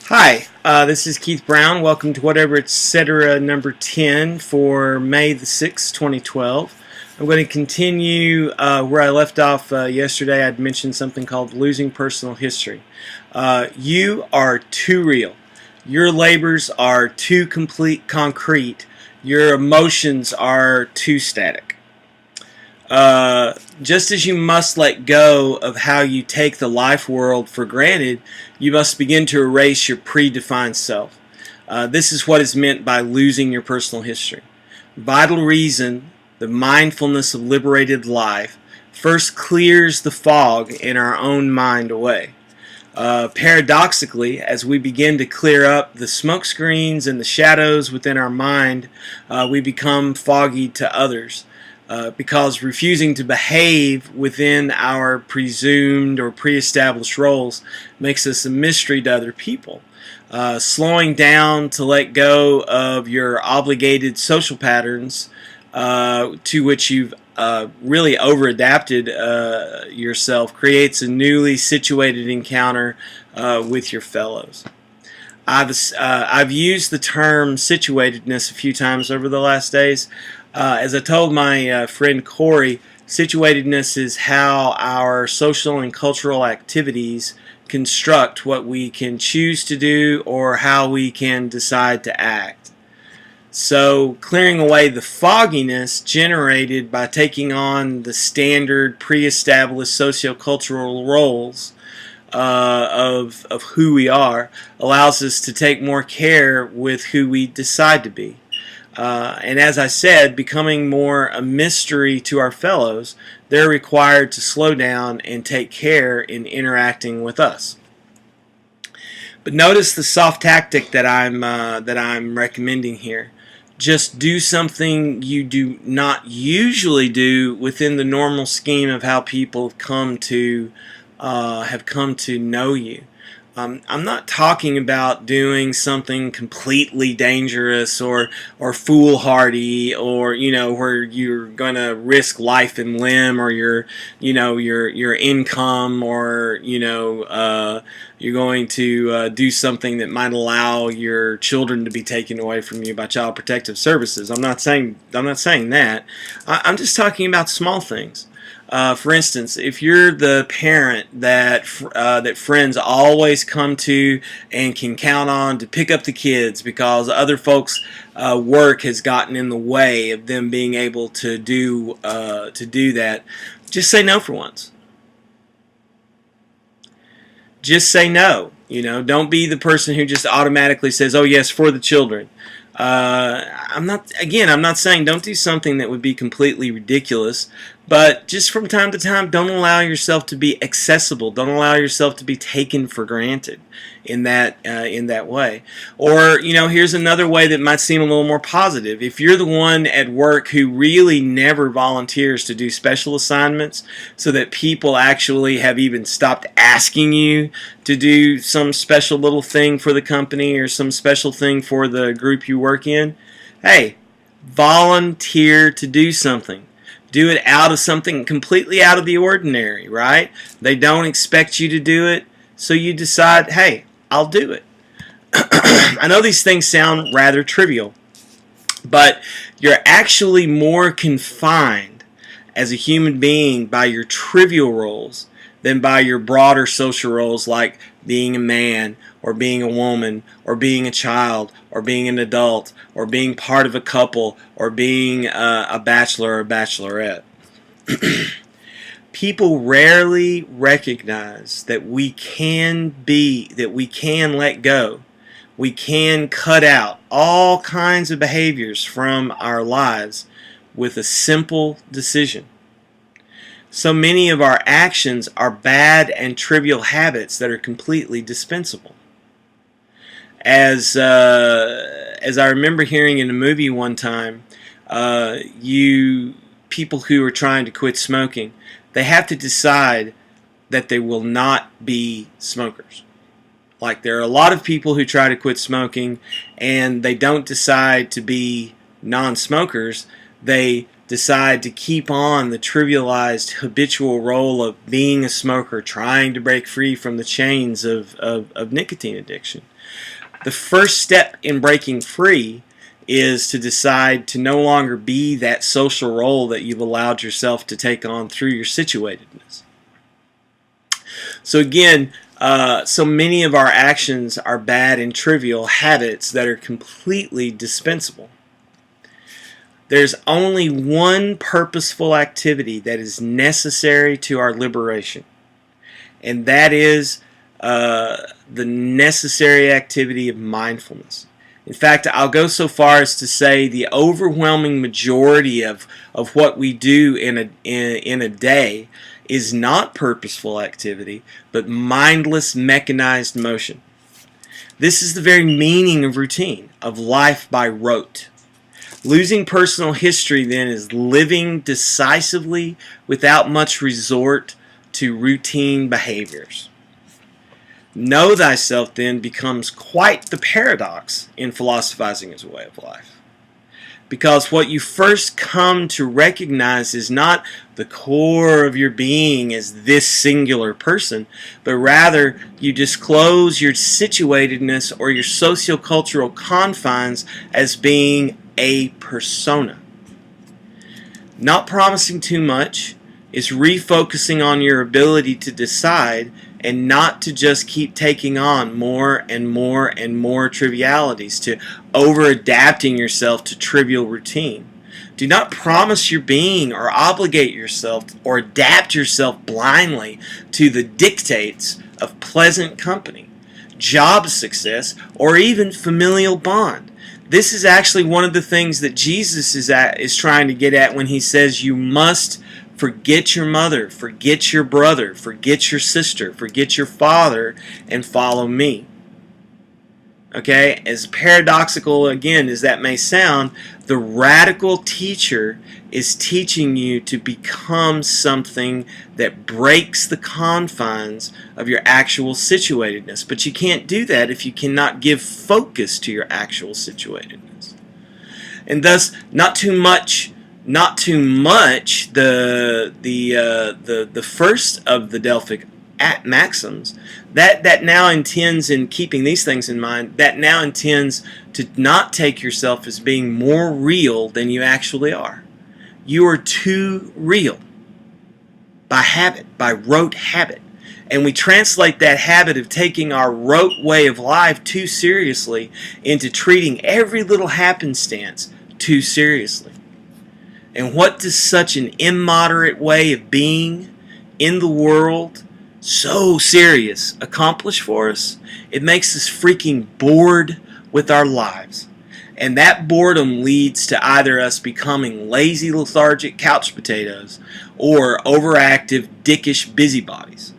Hi, this is Keith Brown. Welcome to WhateverEtc number 10 for May the 6th, 2012. I'm going to continue where I left off yesterday. I'd mentioned something called losing personal history. You are too real. Your labors are too concrete. Your emotions are too static. Just as you must let go of how you take the life world for granted, you must begin to erase your predefined self. This is what is meant by losing your personal history. Vital reason, the mindfulness of liberated life, first clears the fog in our own mind away. Paradoxically, as we begin to clear up the smoke screens and the shadows within our mind, we become foggy to others. Because refusing to behave within our presumed or pre-established roles makes us a mystery to other people. Slowing down to let go of your obligated social patterns to which you've really over-adapted yourself creates a newly situated encounter with your fellows. I've used the term situatedness a few times over the last days. As I told my friend Corey, situatedness is how our social and cultural activities construct what we can choose to do or how we can decide to act. So clearing away the fogginess generated by taking on the standard pre-established sociocultural roles of who we are allows us to take more care with who we decide to be. And as I said, becoming more a mystery to our fellows, they're required to slow down and take care in interacting with us. But notice the soft tactic that I'm recommending here. Just do something you do not usually do within the normal scheme of how people have come to know you. I'm not talking about doing something completely dangerous or foolhardy, or where you're gonna risk life and limb, or your income, or you're going to do something that might allow your children to be taken away from you by Child Protective Services. I'm not saying that. I'm just talking about small things. For instance, if you're the parent that friends always come to and can count on to pick up the kids because other folks' work has gotten in the way of them being able to do that, just say no for once. Just say no. Don't be the person who just automatically says, "Oh yes, for the children." I'm not saying don't do something that would be completely ridiculous, but just from time to time, don't allow yourself to be accessible. Don't allow yourself to be taken for granted in that way. Or here's another way that might seem a little more positive. If you're the one at work who really never volunteers to do special assignments, so that people actually have even stopped asking you to do some special little thing for the company or some special thing for the group you work in, hey, volunteer to do something. Do it out of something completely out of the ordinary, right? They don't expect you to do it, so you decide, hey, I'll do it. I know these things sound rather trivial, but you're actually more confined as a human being by your trivial roles than by your broader social roles, like being a man, or being a woman, or being a child, or being an adult, or being part of a couple, or being a bachelor or bachelorette. People rarely recognize that we can let go. We can cut out all kinds of behaviors from our lives with a simple decision. So many of our actions are bad and trivial habits that are completely dispensable. As I remember hearing in a movie one time, people who are trying to quit smoking, they have to decide that they will not be smokers. Like, there are a lot of people who try to quit smoking and they don't decide to be non-smokers. They decide to keep on the trivialized habitual role of being a smoker, trying to break free from the chains of nicotine addiction. The first step in breaking free is to decide to no longer be that social role that you've allowed yourself to take on through your situatedness. So again, so many of our actions are bad and trivial habits that are completely dispensable. There's only one purposeful activity that is necessary to our liberation, and that is the necessary activity of mindfulness. In fact, I'll go so far as to say the overwhelming majority of what we do in a day is not purposeful activity, but mindless mechanized motion. This is the very meaning of routine, of life by rote. Losing personal history, then, is living decisively without much resort to routine behaviors. Know thyself, then, becomes quite the paradox in philosophizing as a way of life. Because what you first come to recognize is not the core of your being as this singular person, but rather you disclose your situatedness or your sociocultural confines as being a persona. Not promising too much is refocusing on your ability to decide and not to just keep taking on more and more and more trivialities, to over-adapting yourself to trivial routine. Do not promise your being or obligate yourself or adapt yourself blindly to the dictates of pleasant company, job success, or even familial bond. This is actually one of the things that Jesus is trying to get at when he says you must forget your mother, forget your brother, forget your sister, forget your father, and follow me. Okay, as paradoxical again as that may sound, the radical teacher is teaching you to become something that breaks the confines of your actual situatedness. But you can't do that if you cannot give focus to your actual situatedness. And thus, not too much, the first of the Delphic maxims, that now intends, in keeping these things in mind, that now intends to not take yourself as being more real than you actually are. You are too real by habit, by rote habit. And we translate that habit of taking our rote way of life too seriously into treating every little happenstance too seriously. And what does such an immoderate way of being in the world, so serious, accomplish for us? It makes us freaking bored with our lives. And that boredom leads to either us becoming lazy, lethargic couch potatoes or overactive, dickish busybodies.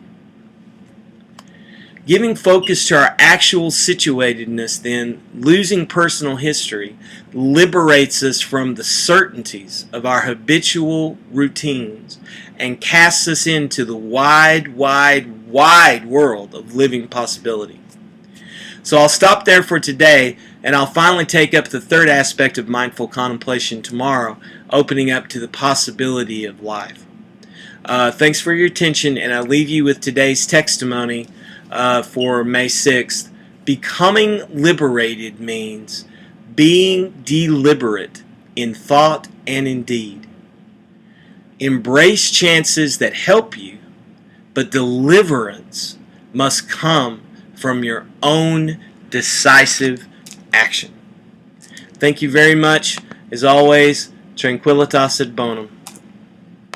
Giving focus to our actual situatedness, then, losing personal history, liberates us from the certainties of our habitual routines and casts us into the wide, wide, wide world of living possibility. So I'll stop there for today, and I'll finally take up the third aspect of mindful contemplation tomorrow, opening up to the possibility of life. Thanks for your attention, and I'll leave you with today's Textimony for May 6th. Becoming liberated means being deliberate in thought and in deed. Embrace chances that help you, but deliverance must come from your own decisive action. Thank you very much. As always, tranquilitas ad bonum.